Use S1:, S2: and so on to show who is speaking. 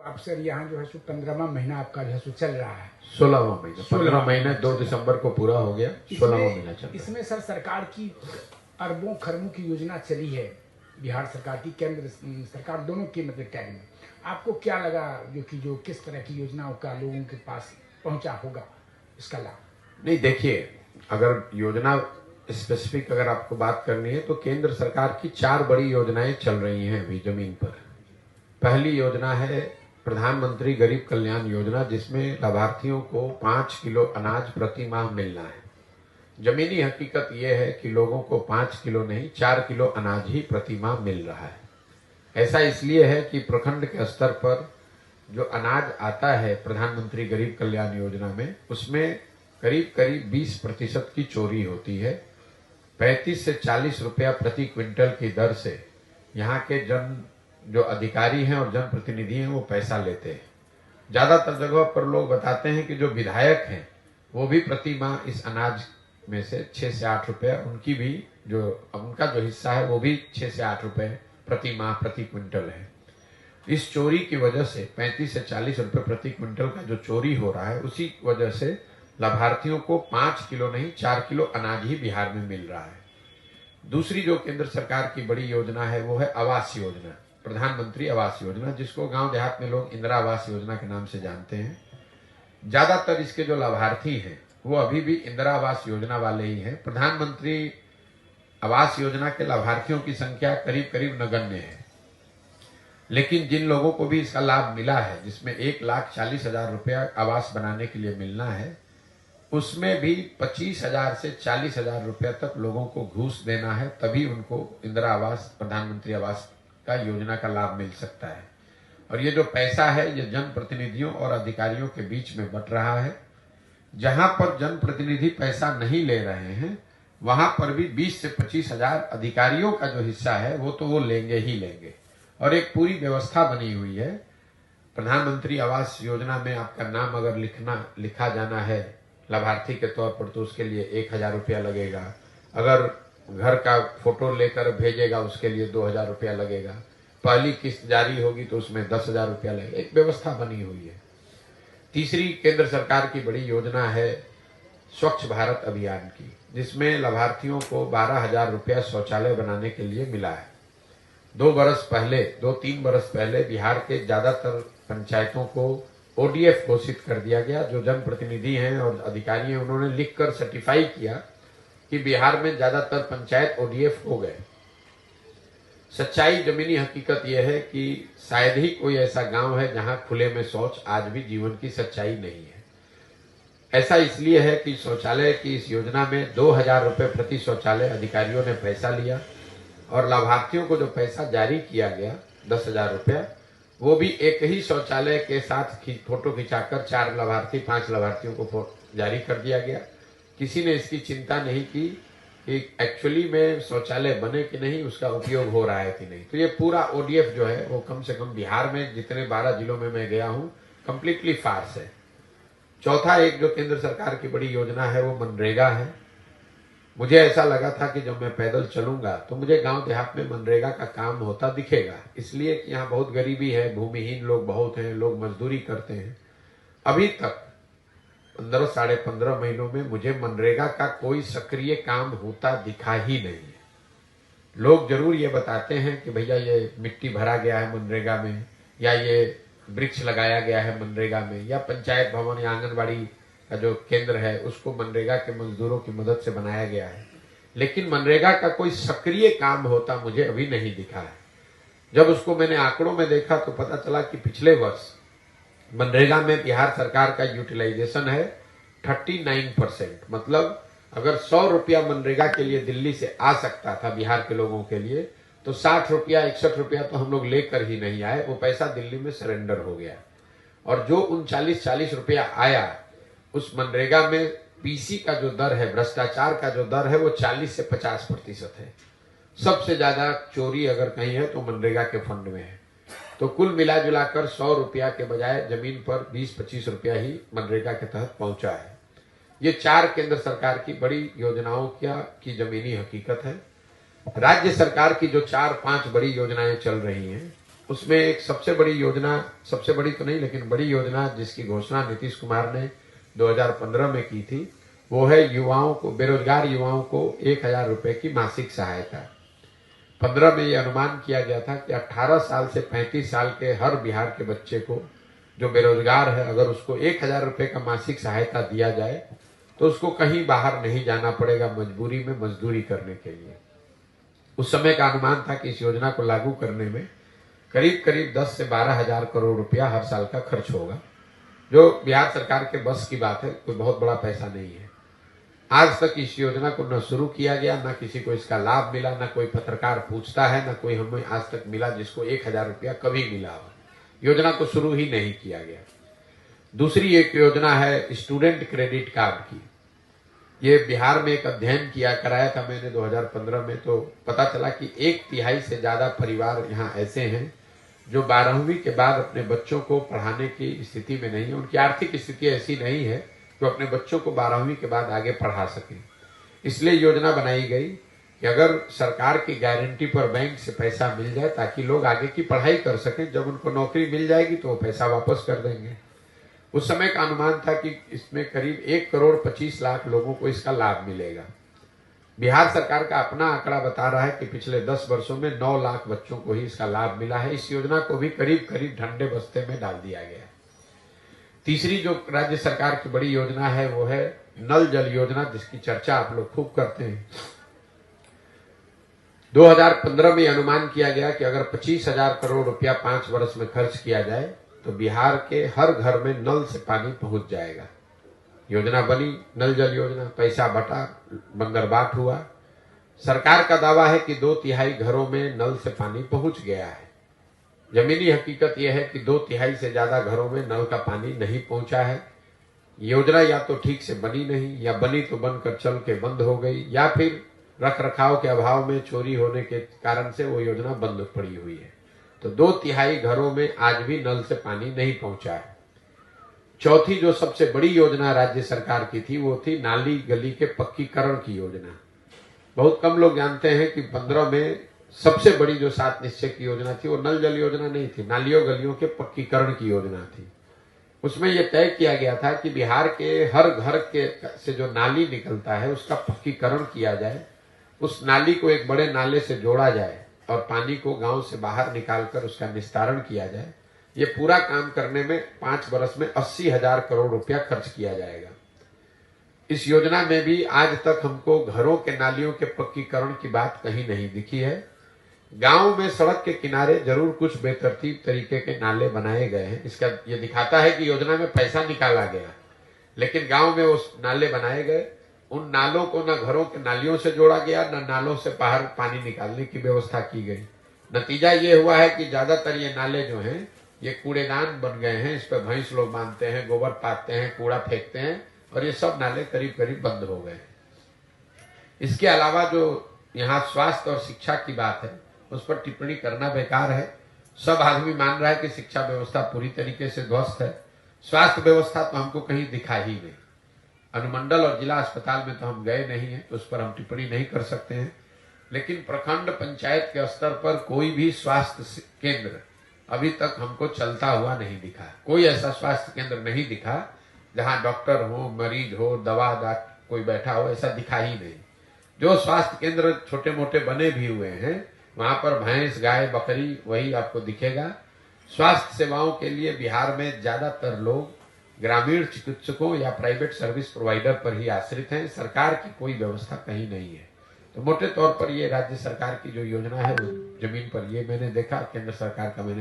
S1: आप सर यहाँ जो है सो 15वां महीना आपका जो है सो चल रहा है।
S2: 16वां महीना, 15 महीने 2 दिसंबर को पूरा हो गया, 16वां महीना चल रहा है।
S1: इसमें सर सरकार की अरबों खरबों की योजना चली है, बिहार सरकार की, केंद्र सरकार, दोनों की मतलब टैग में आपको क्या लगा जो किस तरह की योजनाओं का लोगों के पास पहुंचा होगा इसका लाभ?
S2: नहीं, देखिए, अगर योजना स्पेसिफिक अगर आपको बात करनी है तो केंद्र सरकार की 4 बड़ी योजनाएं चल रही हैं अभी जमीन पर। पहली योजना है प्रधानमंत्री गरीब कल्याण योजना, जिसमें लाभार्थियों को 5 किलो अनाज प्रति माह मिलना है। जमीनी हकीकत यह है कि लोगों को 5 किलो नहीं 4 किलो अनाज ही प्रति माह मिल रहा है। ऐसा इसलिए है कि प्रखंड के स्तर पर जो अनाज आता है प्रधानमंत्री गरीब कल्याण योजना में, उसमें करीब करीब 20% की चोरी होती है। 35 से 40 रुपया प्रति क्विंटल की दर से यहाँ के जो अधिकारी हैं और जनप्रतिनिधि हैं वो पैसा लेते हैं। ज्यादातर जगहों पर लोग बताते हैं कि जो विधायक हैं वो भी प्रति माह इस अनाज में से 6 से 8 रुपये उनकी भी उनका जो हिस्सा है वो भी 6 से 8 रुपये प्रति माह प्रति क्विंटल है। इस चोरी की वजह से 35 से 40 रुपये प्रति क्विंटल का जो चोरी हो रहा है, उसी वजह से लाभार्थियों को 5 किलो नहीं 4 किलो अनाज ही बिहार में मिल रहा है। दूसरी जो केंद्र सरकार की बड़ी योजना है वो है आवास योजना, प्रधानमंत्री आवास योजना, जिसको गांव देहात में लोग इंदिरा आवास योजना के नाम से जानते हैं। ज्यादातर इसके जो लाभार्थी हैं वो अभी भी इंदिरा आवास योजना वाले ही हैं। प्रधानमंत्री आवास योजना के लाभार्थियों की संख्या करीब करीब नगण्य है, लेकिन जिन लोगों को भी इसका लाभ मिला है, जिसमें 1,40,000 रुपया आवास बनाने के लिए मिलना है, उसमें भी 25,000 से 40,000 रुपया तक लोगों को घूस देना है, तभी उनको इंदिरा आवास प्रधानमंत्री आवास का योजना का लाभ मिल सकता है। और ये जो पैसा है ये जनप्रतिनिधियों और अधिकारियों के बीच में बंट रहा है। जहां पर जनप्रतिनिधि पैसा नहीं ले रहे हैं वहां पर भी 20 से 25,000 अधिकारियों का जो हिस्सा है वो तो वो लेंगे ही लेंगे। और एक पूरी व्यवस्था बनी हुई है। प्रधानमंत्री आवास योजना में आपका नाम अगर लिखा जाना है लाभार्थी के तौर पर तो उसके लिए 1,000 रुपया लगेगा। अगर घर का फोटो लेकर भेजेगा उसके लिए 2,000 रुपया लगेगा। पहली किस्त जारी होगी तो उसमें 10,000 रुपया लगेगा। एक व्यवस्था बनी हुई है। तीसरी केंद्र सरकार की बड़ी योजना है स्वच्छ भारत अभियान की, जिसमें लाभार्थियों को 12,000 रुपया शौचालय बनाने के लिए मिला है। 2-3 बरस पहले बिहार के ज्यादातर पंचायतों को ओडीएफ घोषित कर दिया गया। जो जनप्रतिनिधि हैं और अधिकारी हैं उन्होंने लिखकर सर्टिफाई किया कि बिहार में ज्यादातर पंचायत ओडीएफ हो गए। सच्चाई जमीनी हकीकत यह है कि शायद ही कोई ऐसा गांव है जहां खुले में शौच आज भी जीवन की सच्चाई नहीं है। ऐसा इसलिए है कि शौचालय की इस योजना में 2,000 रुपये प्रति शौचालय अधिकारियों ने पैसा लिया और लाभार्थियों को जो पैसा जारी किया गया 10,000 रुपया, वो भी एक ही शौचालय के साथ फोटो खिंचाकर 4 लाभार्थी 5 लाभार्थियों को जारी कर दिया गया। किसी ने इसकी चिंता नहीं की कि एक्चुअली में शौचालय बने कि नहीं, उसका उपयोग हो रहा है कि नहीं। तो ये पूरा ओडीएफ जो है वो कम से कम बिहार में जितने 12 जिलों में मैं गया हूं कंप्लीटली फार्स है। चौथा एक जो केंद्र सरकार की बड़ी योजना है वो मनरेगा है। मुझे ऐसा लगा था कि जब मैं पैदल चलूंगा तो मुझे गांव देहात में मनरेगा का काम होता दिखेगा, इसलिए कि यहाँ बहुत गरीबी है, भूमिहीन लोग बहुत हैं, लोग मजदूरी करते हैं। अभी तक 15 साढ़े 15 महीनों में मुझे मनरेगा का कोई सक्रिय काम होता दिखा ही नहीं है। लोग जरूर ये बताते हैं कि भैया ये मिट्टी भरा गया है मनरेगा में, या ये वृक्ष लगाया गया है मनरेगा में, या पंचायत भवन या आंगनबाड़ी का जो केंद्र है उसको मनरेगा के मजदूरों की मदद से बनाया गया है, लेकिन मनरेगा का कोई सक्रिय काम होता मुझे अभी नहीं दिखा है। जब उसको मैंने आंकड़ों में देखा तो पता चला कि पिछले वर्ष मनरेगा में बिहार सरकार का यूटिलाइजेशन है 39%। मतलब अगर 100 रुपया मनरेगा के लिए दिल्ली से आ सकता था बिहार के लोगों के लिए, तो 60 रुपया 61 रुपया तो हम लोग लेकर ही नहीं आए, वो पैसा दिल्ली में सरेंडर हो गया। और जो 39-40 रुपया आया उस मनरेगा में पीसी का जो दर है, भ्रष्टाचार का जो दर है वो 40 से 50% है। सबसे ज्यादा चोरी अगर कहीं है तो मनरेगा के फंड में है। तो कुल मिला जुलाकर 100 रुपया के बजाय जमीन पर 20-25 रुपया ही मनरेगा के तहत पहुंचा है। ये 4 केंद्र सरकार की बड़ी योजनाओं की जमीनी हकीकत है। राज्य सरकार की जो 4-5 बड़ी योजनाएं चल रही हैं उसमें एक सबसे बड़ी योजना, सबसे बड़ी तो नहीं लेकिन बड़ी योजना जिसकी घोषणा नीतीश कुमार ने 2015 में की थी, वो है युवाओं को, बेरोजगार युवाओं को 1,000 रुपए की मासिक सहायता। 15 में ये अनुमान किया गया था कि 18 साल से 35 साल के हर बिहार के बच्चे को जो बेरोजगार है, अगर उसको 1,000 रुपए का मासिक सहायता दिया जाए तो उसको कहीं बाहर नहीं जाना पड़ेगा मजबूरी में मजदूरी करने के लिए। उस समय का अनुमान था कि इस योजना को लागू करने में करीब करीब 10 से 12 हजार करोड़ रुपया हर साल का खर्च होगा, जो बिहार सरकार के बस की बात है, कोई बहुत बड़ा पैसा नहीं है। आज तक इस योजना को न शुरू किया गया, न किसी को इसका लाभ मिला, न कोई पत्रकार पूछता है, न कोई हमें आज तक मिला जिसको 1,000 रुपया कभी मिला हो। योजना को शुरू ही नहीं किया गया। दूसरी एक योजना है स्टूडेंट क्रेडिट कार्ड की। ये बिहार में एक अध्ययन कराया था मैंने 2015 में, तो पता चला कि 1/3 से ज्यादा परिवार यहाँ ऐसे हैं जो 12वीं के बाद अपने बच्चों को पढ़ाने की स्थिति में नहीं है। उनकी आर्थिक स्थिति ऐसी नहीं है कि अपने बच्चों को 12वीं के बाद आगे पढ़ा सके। इसलिए योजना बनाई गई कि अगर सरकार की गारंटी पर बैंक से पैसा मिल जाए ताकि लोग आगे की पढ़ाई कर सकें, जब उनको नौकरी मिल जाएगी तो वो पैसा वापस कर देंगे। उस समय का अनुमान था कि इसमें करीब 1,25,00,000 लोगों को इसका लाभ मिलेगा। बिहार सरकार का अपना आंकड़ा बता रहा है कि पिछले 10 वर्षों में 9 लाख बच्चों को ही इसका लाभ मिला है। इस योजना को भी करीब करीब ठंडे बस्ते में डाल दिया गया। तीसरी जो राज्य सरकार की बड़ी योजना है वो है नल जल योजना, जिसकी चर्चा आप लोग खूब करते हैं। 2015 में अनुमान किया गया कि अगर 25,000 करोड़ रुपया 5 वर्ष में खर्च किया जाए तो बिहार के हर घर में नल से पानी पहुंच जाएगा। योजना बनी, नल जल योजना, पैसा बटा, बंदरबाट हुआ। सरकार का दावा है कि 2/3 घरों में नल से पानी पहुंच गया है। जमीनी हकीकत यह है कि 2/3 से ज्यादा घरों में नल का पानी नहीं पहुंचा है। योजना या तो ठीक से बनी नहीं, या बनी तो बनकर चल के बंद हो गई, या फिर रख रखाव के अभाव में चोरी होने के कारण से वो योजना बंद पड़ी हुई है। तो 2/3 घरों में आज भी नल से पानी नहीं पहुंचा है। चौथी जो सबसे बड़ी योजना राज्य सरकार की थी वो थी नाली गली के पक्कीकरण की योजना। बहुत कम लोग जानते हैं कि 15 में सबसे बड़ी जो 7 निश्चय की योजना थी वो नल जल योजना नहीं थी, नालियों गलियों के पक्कीकरण की योजना थी। उसमें यह तय किया गया था कि बिहार के हर घर के से जो नाली निकलता है उसका पक्कीकरण किया जाए, उस नाली को एक बड़े नाले से जोड़ा जाए और पानी को गांव से बाहर निकालकर उसका निस्तारण किया जाए। ये पूरा काम करने में 5 वर्ष में 80,000 करोड़ रुपया खर्च किया जाएगा। इस योजना में भी आज तक हमको घरों के नालियों के पक्कीकरण की बात कहीं नहीं दिखी है। गांव में सड़क के किनारे जरूर कुछ बेतरतीब तरीके के नाले बनाए गए हैं, इसका ये दिखाता है कि योजना में पैसा निकाला गया, लेकिन गांव में उस नाले बनाए गए। उन नालों को न घरों के नालियों से जोड़ा गया, न नालों से बाहर पानी निकालने की व्यवस्था की गई। नतीजा ये हुआ है कि ज्यादातर ये नाले जो हैं ये कूड़ेदान बन गए हैं। इस पर भैंस लोग बांधते हैं, गोबर पाते हैं, कूड़ा फेंकते हैं, और ये सब नाले करीब करीब बंद हो गए। इसके अलावा जो यहाँ स्वास्थ्य और शिक्षा की बात है उस पर टिप्पणी करना बेकार है। सब आदमी मान रहा है कि शिक्षा व्यवस्था पूरी तरीके से ध्वस्त है। स्वास्थ्य व्यवस्था तो हमको कहीं दिखा ही नहीं। अनुमंडल और जिला अस्पताल में तो हम गए नहीं हैं, तो उस पर हम टिप्पणी नहीं कर सकते हैं। लेकिन प्रखंड पंचायत के स्तर पर कोई भी स्वास्थ्य केंद्र अभी तक हमको चलता हुआ नहीं दिखा। कोई ऐसा स्वास्थ्य केंद्र नहीं दिखा जहां डॉक्टर हो, मरीज हो, दवा कोई बैठा हो, ऐसा दिखा ही नहीं। जो स्वास्थ्य केंद्र छोटे मोटे बने भी हुए हैं वहां पर भैंस, गाय, बकरी वही आपको दिखेगा। स्वास्थ्य सेवाओं के लिए बिहार में ज्यादातर लोग ग्रामीण चिकित्सकों या प्राइवेट सर्विस प्रोवाइडर पर ही आश्रित हैं। सरकार की कोई व्यवस्था कहीं नहीं है। तो मोटे तौर पर ये राज्य सरकार की जो योजना है वो जमीन पर ये मैंने देखा, केंद्र सरकार का मैंने